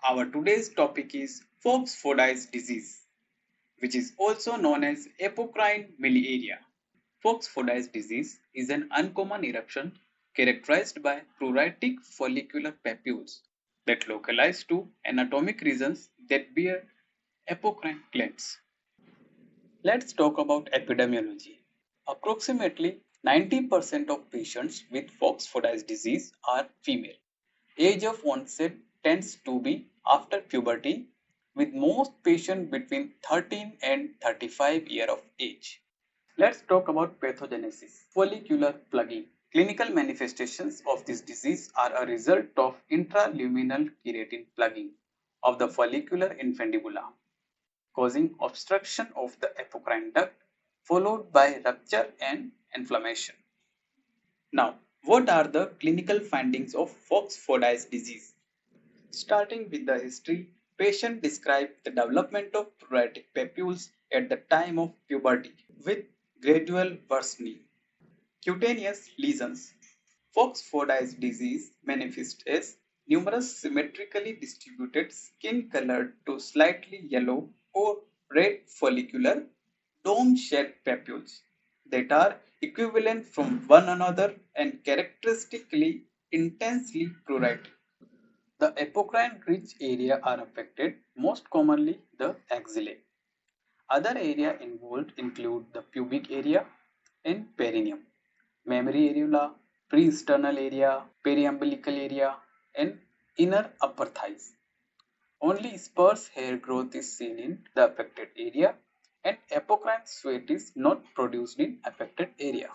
Our today's topic is Fox-FORDYCE disease, which is also known as apocrine miliaria. Fox-FORDYCE disease is an uncommon eruption characterized by pruritic follicular papules that localize to anatomic regions that bear apocrine glands. Let's talk about epidemiology. Approximately 90% of patients with Fox-FORDYCE disease are female. Age of onset tends to be after puberty, with most patients between 13 and 35 years of age. Let's talk about pathogenesis. Follicular plugging. Clinical manifestations of this disease are a result of intraluminal keratin plugging of the follicular infundibula, causing obstruction of the apocrine duct, followed by rupture and inflammation. Now, what are the clinical findings of Fox-FORDYCE disease? Starting with the history, patient described the development of pruritic papules at the time of puberty with gradual worsening. Cutaneous lesions. Fox-FORDYCE disease manifests as numerous symmetrically distributed skin colored to slightly yellow or red follicular dome-shaped papules that are equivalent from one another and characteristically intensely pruritic. The apocrine-rich area are affected, most commonly the axillae. Other areas involved include the pubic area and perineum, mammary areola, pre-sternal area, periumbilical area, and inner upper thighs. Only sparse hair growth is seen in the affected area, and apocrine sweat is not produced in affected area.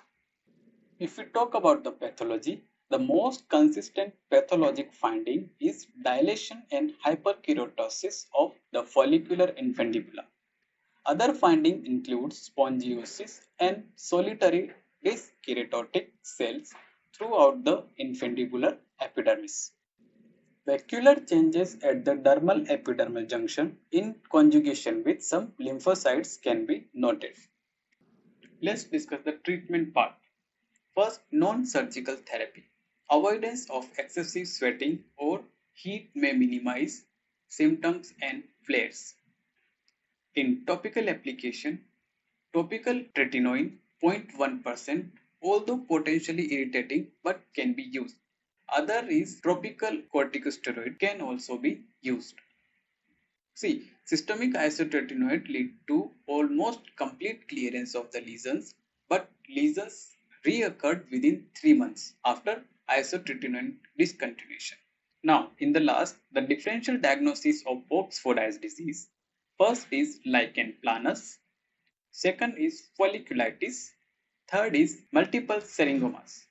If we talk about the pathology, the most consistent pathologic finding is dilation and hyperkeratosis of the follicular infundibula. Other findings include spongiosis and solitary dyskeratotic cells throughout the infundibular epidermis. Vacuolar changes at the dermal epidermal junction in conjugation with some lymphocytes can be noted. Let's discuss the treatment part. First, non-surgical therapy. Avoidance of excessive sweating or heat may minimize symptoms and flares. In topical application, topical tretinoin 0.1%, although potentially irritating but can be used. Other is topical corticosteroid can also be used. See, systemic isotretinoid lead to almost complete clearance of the lesions, but lesions reoccurred within 3 months after isotretinoin discontinuation. Now, in the last, the differential diagnosis of Fox-FORDYCE disease. First is lichen planus, second is folliculitis, third is multiple syringomas.